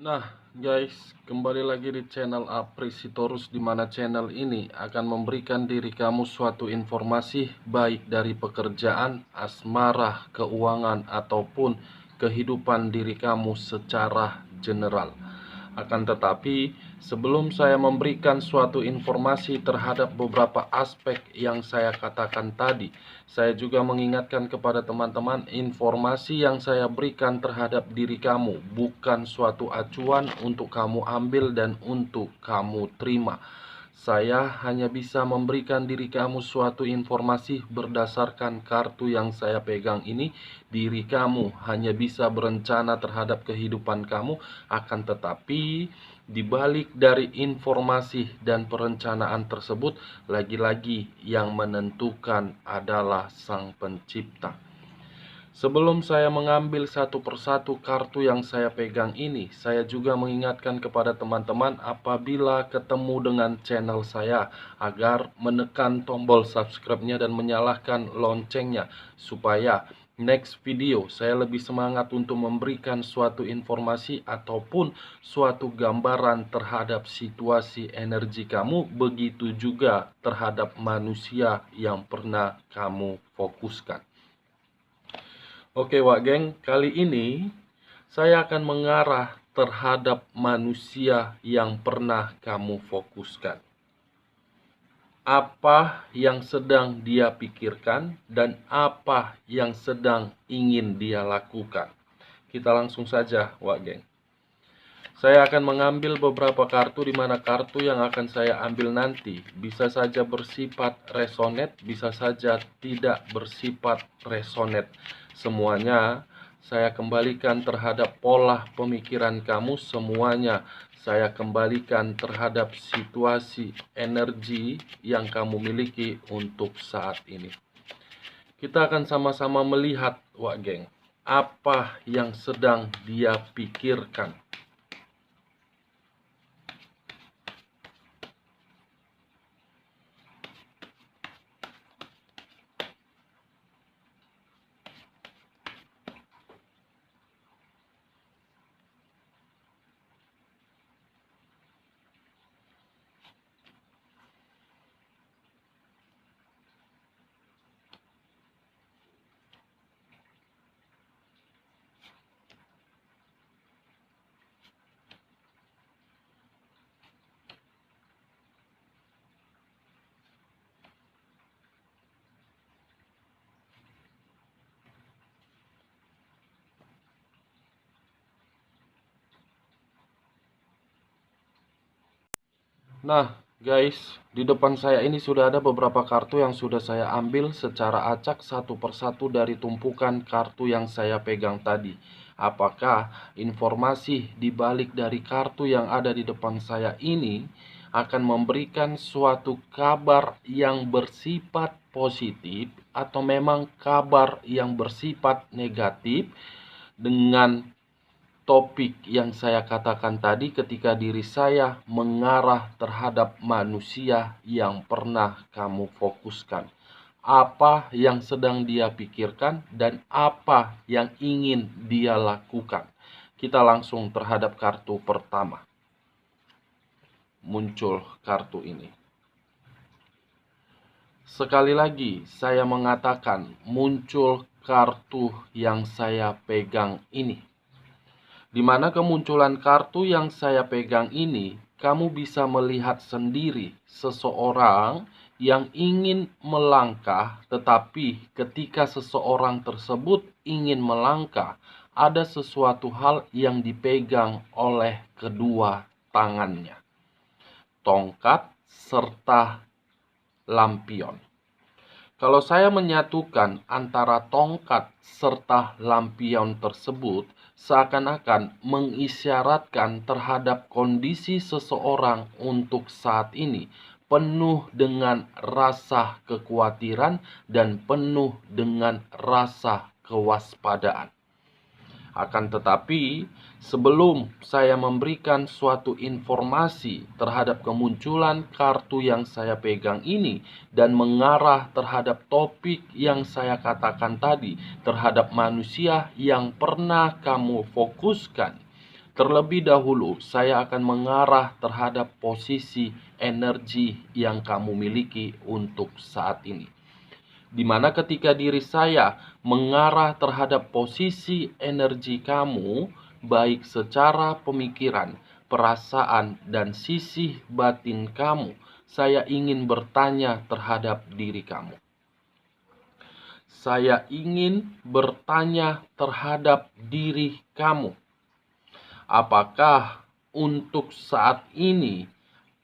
Nah, guys, kembali lagi di channel Apresitorus, di mana channel ini akan memberikan diri kamu suatu informasi baik dari pekerjaan, asmara, keuangan, ataupun kehidupan diri kamu secara general. Akan tetapi, sebelum saya memberikan suatu informasi terhadap beberapa aspek yang saya katakan tadi, saya juga mengingatkan kepada teman-teman, informasi yang saya berikan terhadap diri kamu bukan suatu acuan untuk kamu ambil dan untuk kamu terima. Saya hanya bisa memberikan diri kamu suatu informasi berdasarkan kartu yang saya pegang ini. Diri kamu hanya bisa berencana terhadap kehidupan kamu, akan tetapi di balik dari informasi dan perencanaan tersebut, lagi-lagi yang menentukan adalah Sang Pencipta. Sebelum saya mengambil satu persatu kartu yang saya pegang ini, saya juga mengingatkan kepada teman-teman apabila ketemu dengan channel saya agar menekan tombol subscribe-nya dan menyalakan loncengnya, supaya next video saya lebih semangat untuk memberikan suatu informasi ataupun suatu gambaran terhadap situasi energi kamu, begitu juga terhadap manusia yang pernah kamu fokuskan. Oke Wak Geng, kali ini saya akan mengarah terhadap manusia yang pernah kamu fokuskan. Apa yang sedang dia pikirkan dan apa yang sedang ingin dia lakukan. Kita langsung saja Wak Geng. Saya akan mengambil beberapa kartu, di mana kartu yang akan saya ambil nanti bisa saja bersifat resonate, bisa saja tidak bersifat resonate. Semuanya saya kembalikan terhadap pola pemikiran kamu, semuanya saya kembalikan terhadap situasi energi yang kamu miliki untuk saat ini. Kita akan sama-sama melihat, Wak Geng, apa yang sedang dia pikirkan. Nah, guys, di depan saya ini sudah ada beberapa kartu yang sudah saya ambil secara acak satu persatu dari tumpukan kartu yang saya pegang tadi. Apakah informasi di balik dari kartu yang ada di depan saya ini akan memberikan suatu kabar yang bersifat positif atau memang kabar yang bersifat negatif dengan topik yang saya katakan tadi ketika diri saya mengarah terhadap manusia yang pernah kamu fokuskan. Apa yang sedang dia pikirkan dan apa yang ingin dia lakukan. Kita langsung terhadap kartu pertama. Muncul kartu ini. Sekali lagi saya mengatakan muncul kartu yang saya pegang ini. Di mana kemunculan kartu yang saya pegang ini, kamu bisa melihat sendiri seseorang yang ingin melangkah, tetapi ketika seseorang tersebut ingin melangkah, ada sesuatu hal yang dipegang oleh kedua tangannya. Tongkat serta lampion. Kalau saya menyatukan antara tongkat serta lampion tersebut, seakan-akan mengisyaratkan terhadap kondisi seseorang untuk saat ini penuh dengan rasa kekhawatiran dan penuh dengan rasa kewaspadaan. Akan tetapi, sebelum saya memberikan suatu informasi terhadap kemunculan kartu yang saya pegang ini dan mengarah terhadap topik yang saya katakan tadi, terhadap manusia yang pernah kamu fokuskan, Terlebih dahulu, saya akan mengarah terhadap posisi energi yang kamu miliki untuk saat ini. Di mana ketika diri saya mengarah terhadap posisi energi kamu, baik secara pemikiran, perasaan, dan sisi batin kamu, saya ingin bertanya terhadap diri kamu. Saya ingin bertanya terhadap diri kamu. Apakah untuk saat ini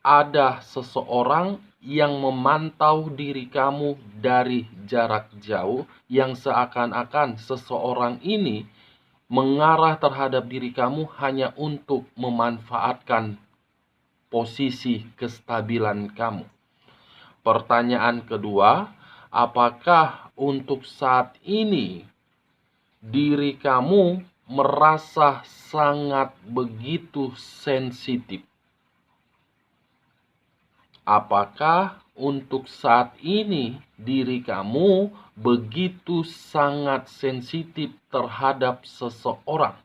ada seseorang yang memantau diri kamu dari jarak jauh, yang seakan-akan seseorang ini mengarah terhadap diri kamu hanya untuk memanfaatkan posisi kestabilan kamu? Pertanyaan kedua, apakah untuk saat ini diri kamu merasa sangat begitu sensitif? Apakah untuk saat ini diri kamu begitu sangat sensitif terhadap seseorang?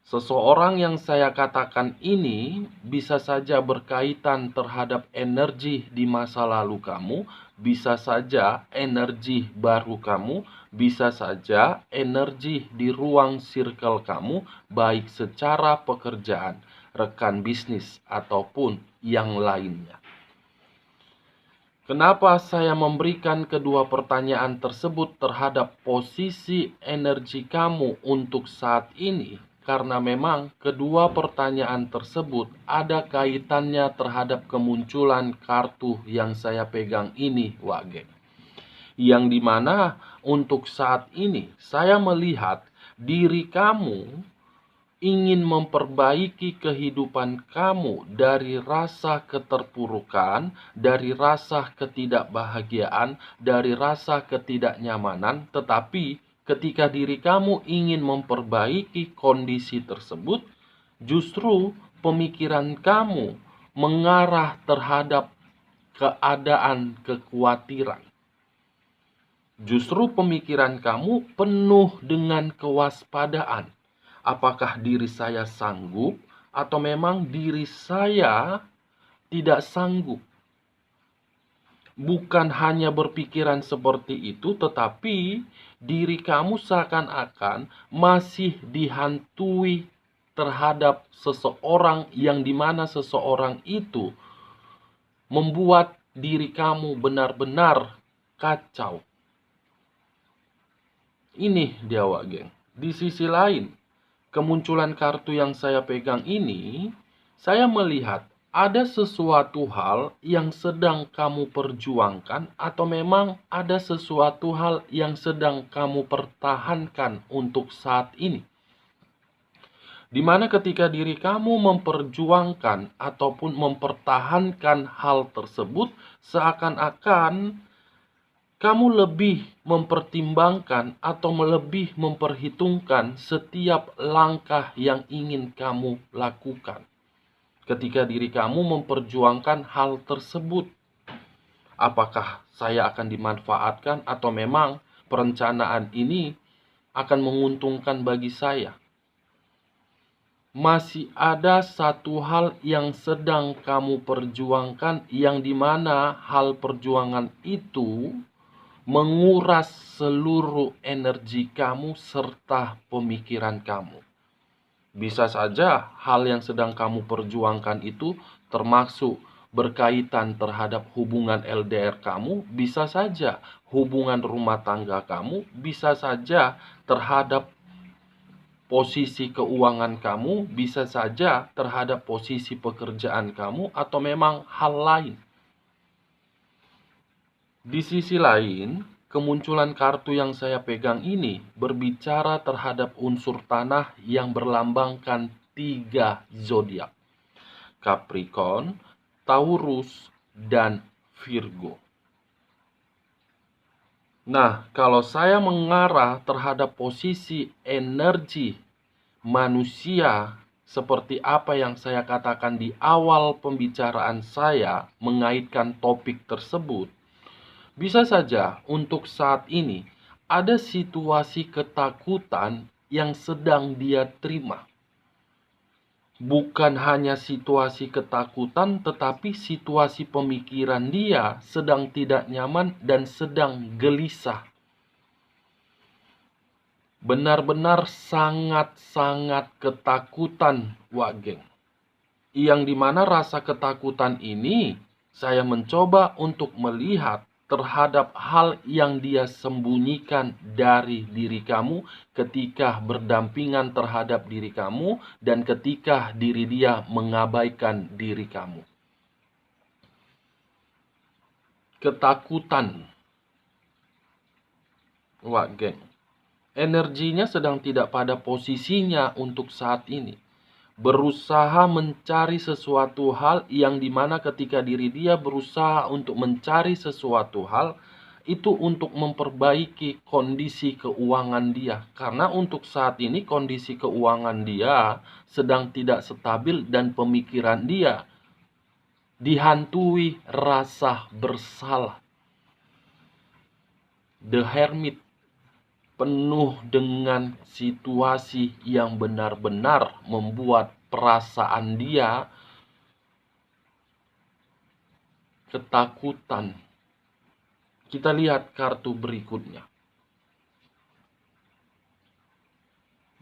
Seseorang yang saya katakan ini bisa saja berkaitan terhadap energi di masa lalu kamu, bisa saja energi baru kamu, bisa saja energi di ruang circle kamu, baik secara pekerjaan, rekan bisnis, ataupun yang lainnya. Kenapa saya memberikan kedua pertanyaan tersebut terhadap posisi energi kamu untuk saat ini? Karena memang kedua pertanyaan tersebut ada kaitannya terhadap kemunculan kartu yang saya pegang ini, Wage. Yang dimana untuk saat ini saya melihat diri kamu ingin memperbaiki kehidupan kamu dari rasa keterpurukan, dari rasa ketidakbahagiaan, dari rasa ketidaknyamanan, tetapi ketika diri kamu ingin memperbaiki kondisi tersebut, justru pemikiran kamu mengarah terhadap keadaan kekhawatiran. Justru pemikiran kamu penuh dengan kewaspadaan. Apakah diri saya sanggup atau memang diri saya tidak sanggup? Bukan hanya berpikiran seperti itu, tetapi diri kamu seakan-akan masih dihantui terhadap seseorang yang dimana seseorang itu membuat diri kamu benar-benar kacau. Ini dia, Wak Geng. Di sisi lain, kemunculan kartu yang saya pegang ini, saya melihat ada sesuatu hal yang sedang kamu perjuangkan, atau memang ada sesuatu hal yang sedang kamu pertahankan untuk saat ini. Dimana ketika diri kamu memperjuangkan ataupun mempertahankan hal tersebut, seakan-akan kamu lebih mempertimbangkan atau lebih memperhitungkan setiap langkah yang ingin kamu lakukan. Ketika diri kamu memperjuangkan hal tersebut, apakah saya akan dimanfaatkan atau memang perencanaan ini akan menguntungkan bagi saya? Masih ada satu hal yang sedang kamu perjuangkan, yang dimana hal perjuangan itu menguras seluruh energi kamu serta pemikiran kamu. Bisa saja hal yang sedang kamu perjuangkan itu termasuk berkaitan terhadap hubungan LDR kamu, bisa saja hubungan rumah tangga kamu, bisa saja terhadap posisi keuangan kamu, bisa saja terhadap posisi pekerjaan kamu, atau memang hal lain. Di sisi lain, kemunculan kartu yang saya pegang ini berbicara terhadap unsur tanah yang berlambangkan 3 zodiak: Capricorn, Taurus, dan Virgo. Nah, kalau saya mengarah terhadap posisi energi manusia seperti apa yang saya katakan di awal pembicaraan saya mengaitkan topik tersebut, bisa saja untuk saat ini ada situasi ketakutan yang sedang dia terima. Bukan hanya situasi ketakutan, tetapi situasi pemikiran dia sedang tidak nyaman dan sedang gelisah. Benar-benar sangat-sangat ketakutan, Wak Geng. Yang dimana rasa ketakutan ini saya mencoba untuk melihat terhadap hal yang dia sembunyikan dari diri kamu ketika berdampingan terhadap diri kamu dan ketika diri dia mengabaikan diri kamu. Ketakutan, Wak Geng. Energinya sedang tidak pada posisinya untuk saat ini. Berusaha mencari sesuatu hal yang dimana ketika diri dia berusaha untuk mencari sesuatu hal itu untuk memperbaiki kondisi keuangan dia. Karena untuk saat ini kondisi keuangan dia sedang tidak stabil dan pemikiran dia dihantui rasa bersalah. The Hermit penuh dengan situasi yang benar-benar membuat perasaan dia ketakutan. Kita lihat kartu berikutnya.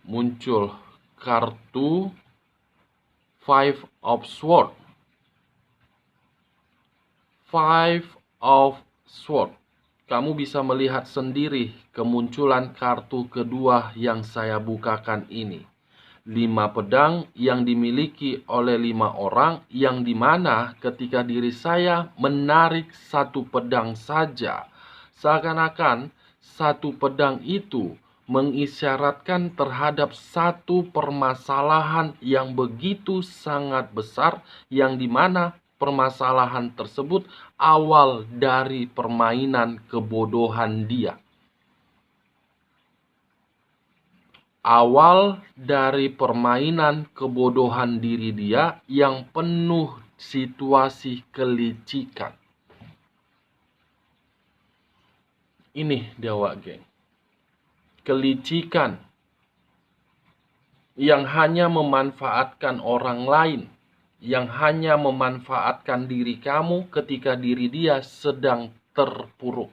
Muncul kartu Five of Swords. Five of Swords. Kamu bisa melihat sendiri kemunculan kartu kedua yang saya bukakan ini. 5 pedang yang dimiliki oleh 5 orang, yang dimana ketika diri saya menarik satu pedang saja, seakan-akan satu pedang itu mengisyaratkan terhadap satu permasalahan yang begitu sangat besar, yang dimana permasalahan tersebut awal dari permainan kebodohan dia. Awal dari permainan kebodohan diri dia yang penuh situasi kelicikan. Ini dia, Wak Geng. Kelicikan yang hanya memanfaatkan orang lain, yang hanya memanfaatkan diri kamu ketika diri dia sedang terpuruk.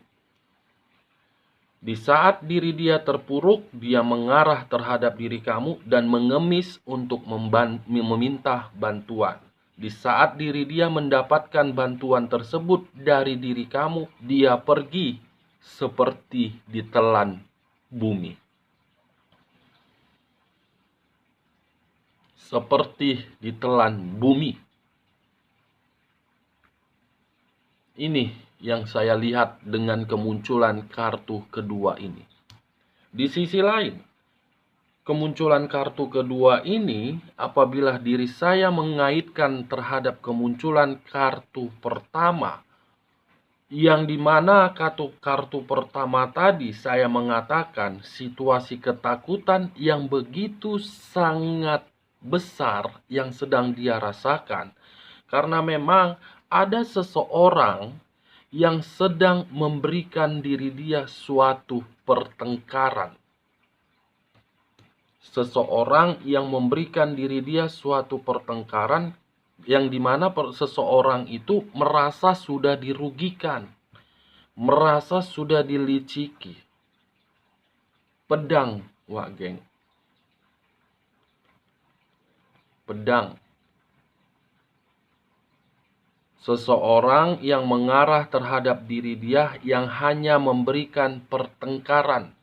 Di saat diri dia terpuruk, dia mengarah terhadap diri kamu dan mengemis untuk meminta bantuan. Di saat diri dia mendapatkan bantuan tersebut dari diri kamu, dia pergi seperti ditelan bumi. Seperti ditelan bumi. Ini yang saya lihat dengan kemunculan kartu kedua ini. Di sisi lain, kemunculan kartu kedua ini apabila diri saya mengaitkan terhadap kemunculan kartu pertama, yang dimana kartu pertama tadi saya mengatakan situasi ketakutan yang begitu sangat besar yang sedang dia rasakan. Karena memang ada seseorang yang sedang memberikan diri dia suatu pertengkaran. Seseorang yang memberikan diri dia suatu pertengkaran yang dimana seseorang itu merasa sudah dirugikan, merasa sudah diliciki. Pedang, Wak Geng. Pedang. Seseorang yang mengarah terhadap diri dia yang hanya memberikan pertengkaran.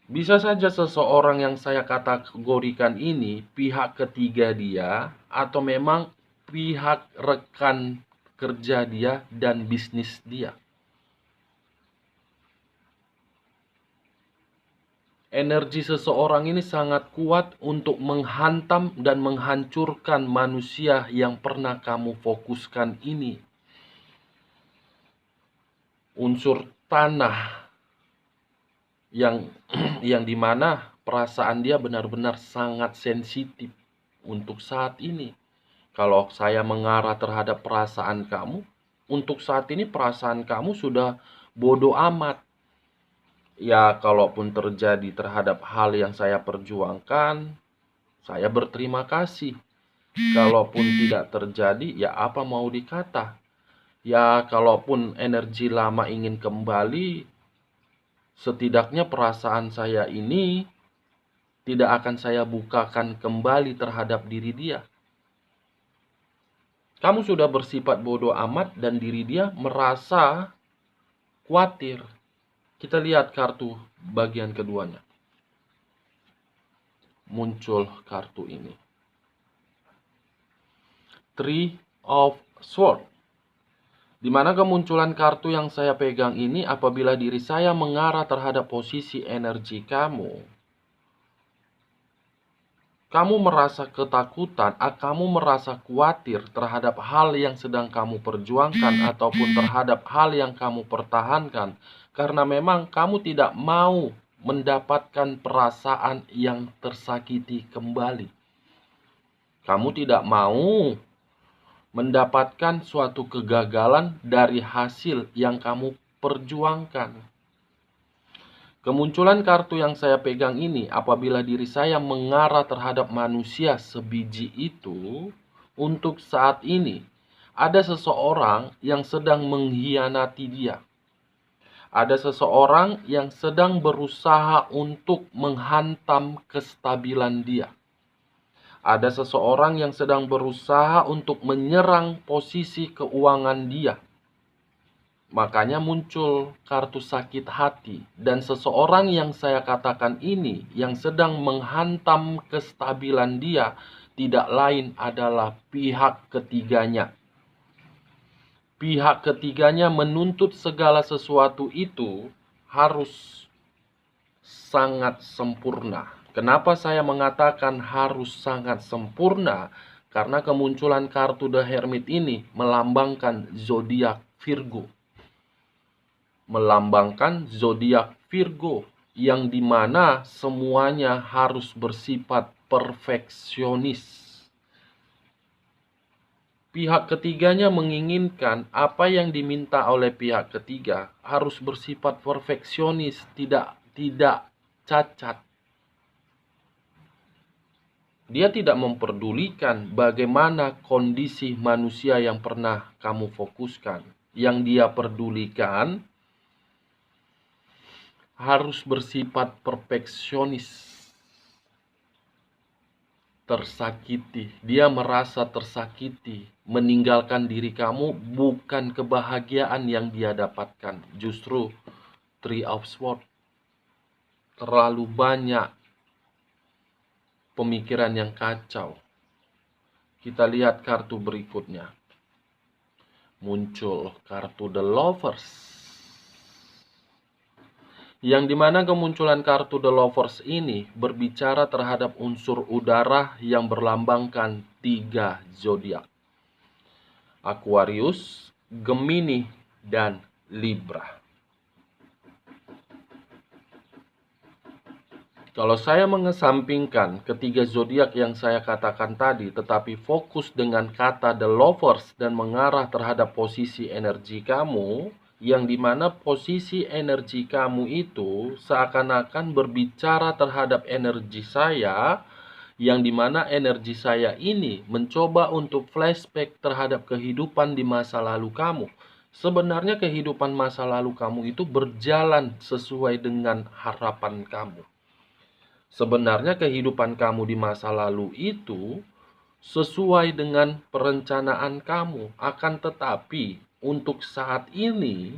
Bisa saja seseorang yang saya kategorikan ini pihak ketiga dia atau memang pihak rekan kerja dia dan bisnis dia. Energi seseorang ini sangat kuat untuk menghantam dan menghancurkan manusia yang pernah kamu fokuskan ini. Unsur tanah yang dimana perasaan dia benar-benar sangat sensitif untuk saat ini. Kalau saya mengarah terhadap perasaan kamu, untuk saat ini perasaan kamu sudah bodoh amat. Ya, kalaupun terjadi terhadap hal yang saya perjuangkan, Saya berterima kasih. Kalaupun tidak terjadi, ya apa mau dikata? Ya, kalaupun energi lama ingin kembali, setidaknya perasaan saya ini tidak akan saya bukakan kembali terhadap diri dia. Kamu sudah bersifat bodoh amat dan diri dia merasa khawatir. Kita lihat kartu bagian keduanya. Muncul kartu ini. Three of Swords. Di mana kemunculan kartu yang saya pegang ini apabila diri saya mengarah terhadap posisi energi kamu. Kamu merasa ketakutan, kamu merasa khawatir terhadap hal yang sedang kamu perjuangkan ataupun terhadap hal yang kamu pertahankan. Karena memang kamu tidak mau mendapatkan perasaan yang tersakiti kembali. Kamu tidak mau mendapatkan suatu kegagalan dari hasil yang kamu perjuangkan. Kemunculan kartu yang saya pegang ini apabila diri saya mengarah terhadap manusia sebiji itu, untuk saat ini ada seseorang yang sedang mengkhianati dia. Ada seseorang yang sedang berusaha untuk menghantam kestabilan dia. Ada seseorang yang sedang berusaha untuk menyerang posisi keuangan dia. Makanya muncul kartu sakit hati. Dan seseorang yang saya katakan ini, yang sedang menghantam kestabilan dia, tidak lain adalah pihak ketiganya. Pihak ketiganya menuntut segala sesuatu itu harus sangat sempurna. Kenapa saya mengatakan harus sangat sempurna? Karena kemunculan kartu The Hermit ini melambangkan zodiak Virgo. Melambangkan zodiak Virgo yang dimana semuanya harus bersifat perfeksionis. Pihak ketiganya menginginkan apa yang diminta oleh pihak ketiga harus bersifat perfeksionis, tidak cacat. Dia tidak memperdulikan bagaimana kondisi manusia yang pernah kamu fokuskan. Yang dia pedulikan harus bersifat perfeksionis. Tersakiti. Dia merasa tersakiti. Meninggalkan diri kamu bukan kebahagiaan yang dia dapatkan. Justru Three of Swords. Terlalu banyak pemikiran yang kacau. Kita lihat kartu berikutnya. Muncul kartu The Lovers. Yang dimana kemunculan kartu The Lovers ini berbicara terhadap unsur udara yang berlambangkan 3 zodiak. Aquarius, Gemini, dan Libra. Kalau saya mengesampingkan ketiga zodiak yang saya katakan tadi, tetapi fokus dengan kata The Lovers dan mengarah terhadap posisi energi kamu, yang dimana posisi energi kamu itu seakan-akan berbicara terhadap energi saya, yang dimana energi saya ini mencoba untuk flashback terhadap kehidupan di masa lalu kamu. Sebenarnya kehidupan masa lalu kamu itu berjalan sesuai dengan harapan kamu. Sebenarnya kehidupan kamu di masa lalu itu sesuai dengan perencanaan kamu. Akan tetapi untuk saat ini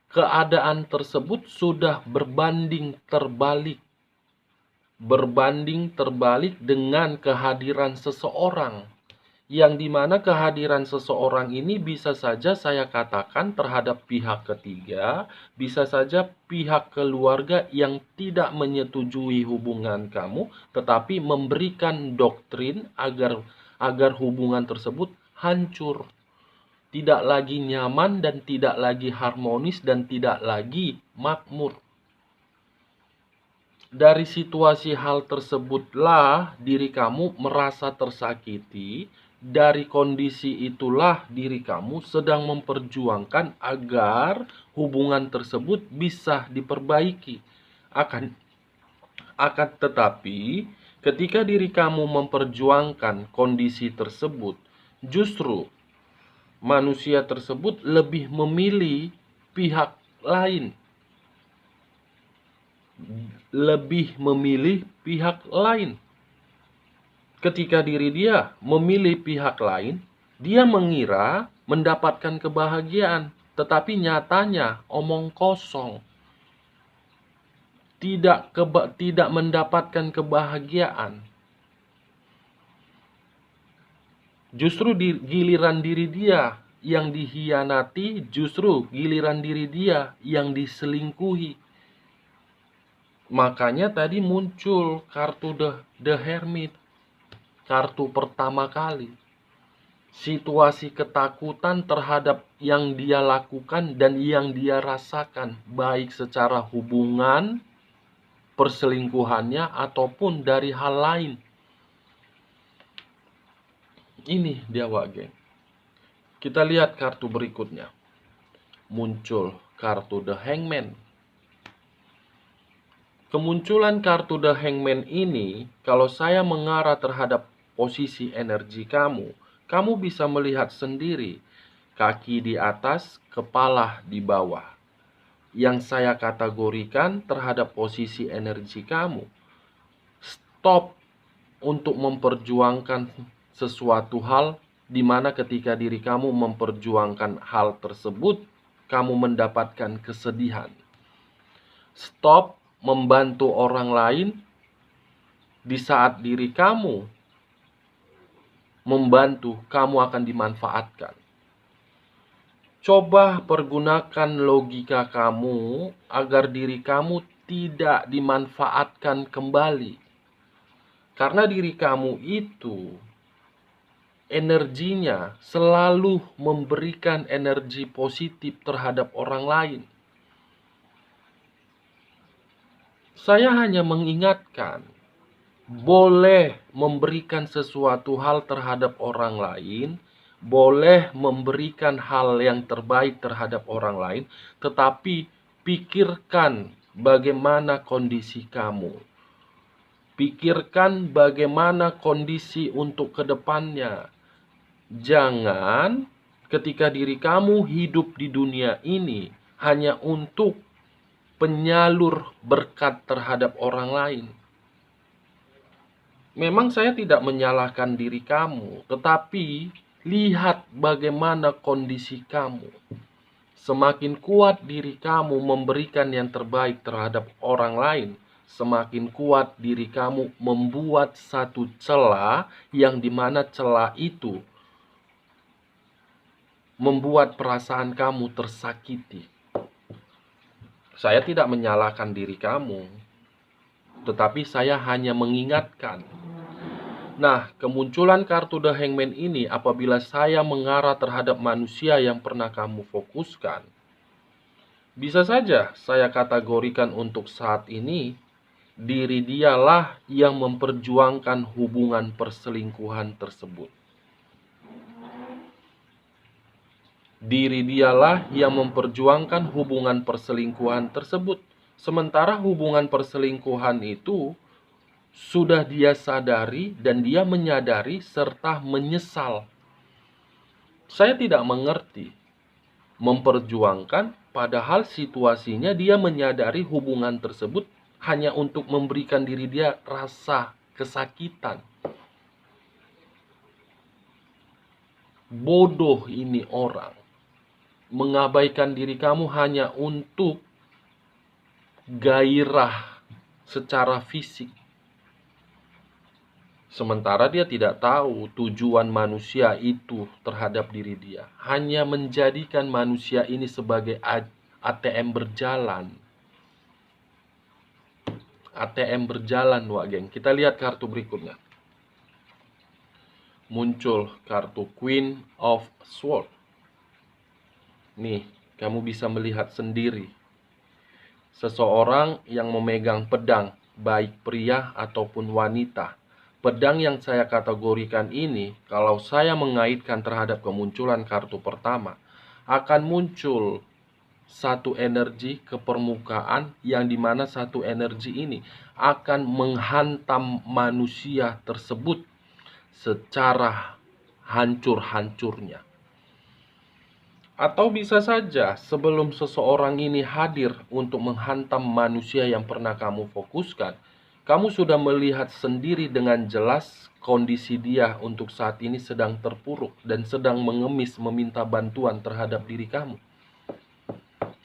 keadaan tersebut sudah berbanding terbalik. Berbanding terbalik dengan kehadiran seseorang. Yang dimana kehadiran seseorang ini bisa saja saya katakan terhadap pihak ketiga, bisa saja pihak keluarga yang tidak menyetujui hubungan kamu, tetapi memberikan doktrin agar hubungan tersebut hancur. Tidak lagi nyaman dan tidak lagi harmonis dan tidak lagi makmur. Dari situasi hal tersebutlah diri kamu merasa tersakiti. Dari kondisi itulah diri kamu sedang memperjuangkan agar hubungan tersebut bisa diperbaiki. Akan tetapi Ketika diri kamu memperjuangkan kondisi tersebut, justru manusia tersebut lebih memilih pihak lain. Lebih memilih pihak lain. Ketika diri dia memilih pihak lain, dia mengira mendapatkan kebahagiaan, tetapi nyatanya omong kosong. Tidak mendapatkan kebahagiaan. Justru di giliran diri dia yang dihianati, justru giliran diri dia yang diselingkuhi. Makanya tadi muncul kartu The Hermit, kartu pertama kali. Situasi ketakutan terhadap yang dia lakukan dan yang dia rasakan, baik secara hubungan, perselingkuhannya, ataupun dari hal lain. Ini dia, Wak Geng. Kita lihat kartu berikutnya. Muncul kartu The Hangman. Kemunculan kartu The Hangman ini, kalau saya mengarah terhadap posisi energi kamu, kamu bisa melihat sendiri kaki di atas, kepala di bawah. Yang saya kategorikan terhadap posisi energi kamu, stop untuk memperjuangkan sesuatu hal, di mana ketika diri kamu memperjuangkan hal tersebut, kamu mendapatkan kesedihan. Stop membantu orang lain di saat diri kamu membantu, kamu akan dimanfaatkan. Coba pergunakan logika kamu agar diri kamu tidak dimanfaatkan kembali. Karena diri kamu itu energinya selalu memberikan energi positif terhadap orang lain. Saya hanya mengingatkan, boleh memberikan sesuatu hal terhadap orang lain, boleh memberikan hal yang terbaik terhadap orang lain, tetapi pikirkan bagaimana kondisi kamu. Pikirkan bagaimana kondisi untuk kedepannya. Jangan ketika diri kamu hidup di dunia ini hanya untuk penyalur berkat terhadap orang lain. Memang saya tidak menyalahkan diri kamu, tetapi lihat bagaimana kondisi kamu. Semakin kuat diri kamu memberikan yang terbaik terhadap orang lain, semakin kuat diri kamu membuat satu celah yang dimana celah itu membuat perasaan kamu tersakiti. Saya tidak menyalahkan diri kamu, tetapi saya hanya mengingatkan. Nah, kemunculan kartu The Hangman ini apabila saya mengarah terhadap manusia yang pernah kamu fokuskan, bisa saja saya kategorikan untuk saat ini, diri dialah yang memperjuangkan hubungan perselingkuhan tersebut. Diri dialah yang memperjuangkan hubungan perselingkuhan tersebut. Sementara hubungan perselingkuhan itu sudah dia sadari dan dia menyadari serta menyesal. Saya tidak mengerti memperjuangkan padahal situasinya dia menyadari hubungan tersebut hanya untuk memberikan diri dia rasa kesakitan. Bodoh ini orang. Mengabaikan diri kamu hanya untuk gairah secara fisik. Sementara dia tidak tahu tujuan manusia itu terhadap diri dia. Hanya menjadikan manusia ini sebagai ATM berjalan. ATM berjalan, Wak Geng. Kita lihat kartu berikutnya. Muncul kartu Queen of Swords. Nih, kamu bisa melihat sendiri. Seseorang yang memegang pedang, baik pria ataupun wanita. Pedang yang saya kategorikan ini, kalau saya mengaitkan terhadap kemunculan kartu pertama, akan muncul satu energi ke permukaan, yang dimana satu energi ini akan menghantam manusia tersebut secara hancur-hancurnya. Atau bisa saja sebelum seseorang ini hadir untuk menghantam manusia yang pernah kamu fokuskan, kamu sudah melihat sendiri dengan jelas kondisi dia untuk saat ini sedang terpuruk dan sedang mengemis meminta bantuan terhadap diri kamu.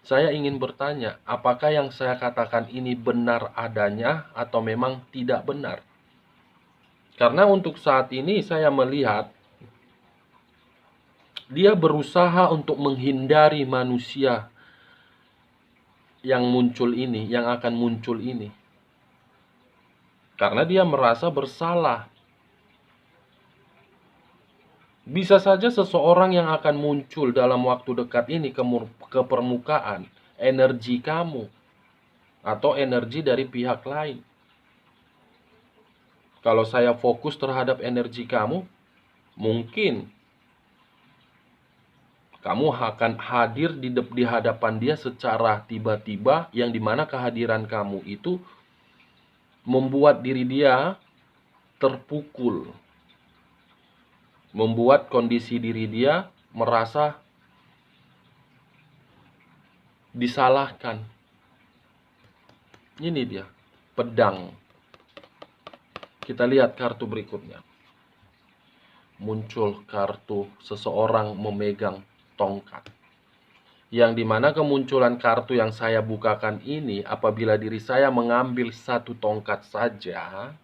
Saya ingin bertanya, apakah yang saya katakan ini benar adanya atau memang tidak benar? Karena untuk saat ini saya melihat dia berusaha untuk menghindari manusia yang muncul ini, yang akan muncul ini. Karena dia merasa bersalah. Bisa saja seseorang yang akan muncul dalam waktu dekat ini ke permukaan, energi kamu, atau energi dari pihak lain. Kalau saya fokus terhadap energi kamu, mungkin kamu akan hadir di hadapan dia secara tiba-tiba, yang dimana kehadiran kamu itu membuat diri dia terpukul, membuat kondisi diri dia merasa disalahkan. Ini dia, pedang. Kita lihat kartu berikutnya. Muncul kartu seseorang memegang tongkat. Yang dimana kemunculan kartu yang saya bukakan ini, apabila diri saya mengambil satu tongkat saja,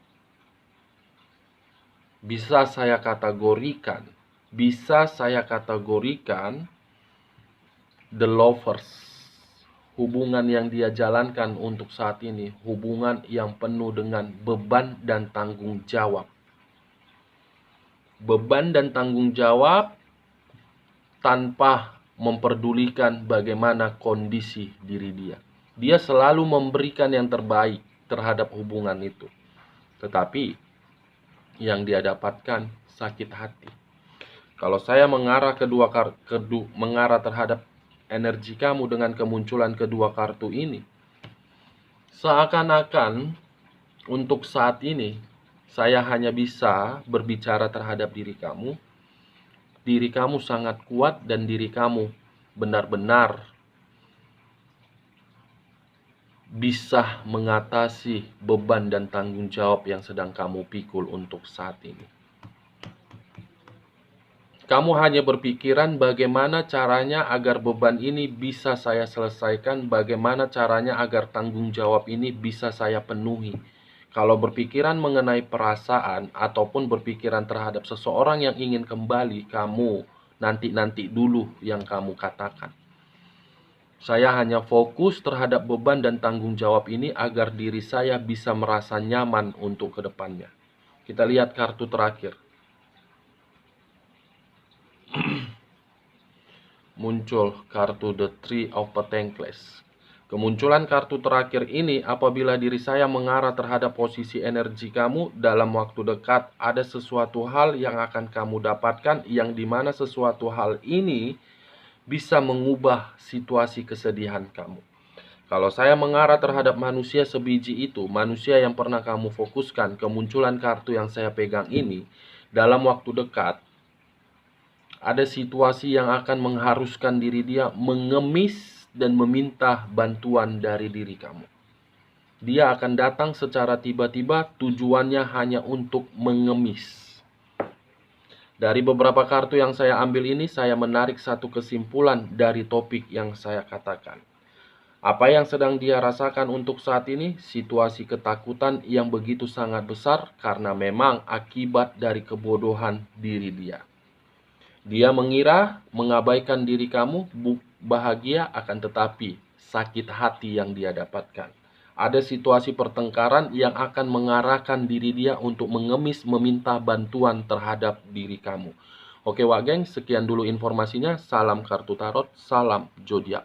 bisa saya kategorikan the lovers. Hubungan yang dia jalankan untuk saat ini, hubungan yang penuh dengan beban dan tanggung jawab. Beban dan tanggung jawab tanpa memperdulikan bagaimana kondisi diri dia. Dia selalu memberikan yang terbaik terhadap hubungan itu. Tetapi yang dia dapatkan sakit hati. Kalau saya mengarah terhadap energi kamu dengan kemunculan kedua kartu ini, seakan-akan untuk saat ini saya hanya bisa berbicara terhadap diri kamu. Diri kamu sangat kuat dan diri kamu benar-benar bisa mengatasi beban dan tanggung jawab yang sedang kamu pikul untuk saat ini. Kamu hanya berpikiran bagaimana caranya agar beban ini bisa saya selesaikan, bagaimana caranya agar tanggung jawab ini bisa saya penuhi. Kalau berpikiran mengenai perasaan ataupun berpikiran terhadap seseorang yang ingin kembali, kamu nanti-nanti dulu yang kamu katakan. Saya hanya fokus terhadap beban dan tanggung jawab ini agar diri saya bisa merasa nyaman untuk kedepannya. Kita lihat kartu terakhir. Muncul kartu The Three of Pentacles. Kemunculan kartu terakhir ini apabila diri saya mengarah terhadap posisi energi kamu, dalam waktu dekat ada sesuatu hal yang akan kamu dapatkan, yang dimana sesuatu hal ini bisa mengubah situasi kesedihan kamu. Kalau saya mengarah terhadap manusia sebiji itu, manusia yang pernah kamu fokuskan, kemunculan kartu yang saya pegang ini, dalam waktu dekat ada situasi yang akan mengharuskan diri dia mengemis dan meminta bantuan dari diri kamu. Dia akan datang secara tiba-tiba, tujuannya hanya untuk mengemis. Dari beberapa kartu yang saya ambil ini, saya menarik satu kesimpulan dari topik yang saya katakan. Apa yang sedang dia rasakan untuk saat ini? Situasi ketakutan yang begitu sangat besar karena memang akibat dari kebodohan diri dia. Dia mengira mengabaikan diri kamu bahagia, akan tetapi sakit hati yang dia dapatkan. Ada situasi pertengkaran yang akan mengarahkan diri dia untuk mengemis meminta bantuan terhadap diri kamu. Oke Wak Geng, sekian dulu informasinya. Salam kartu tarot, salam zodiak.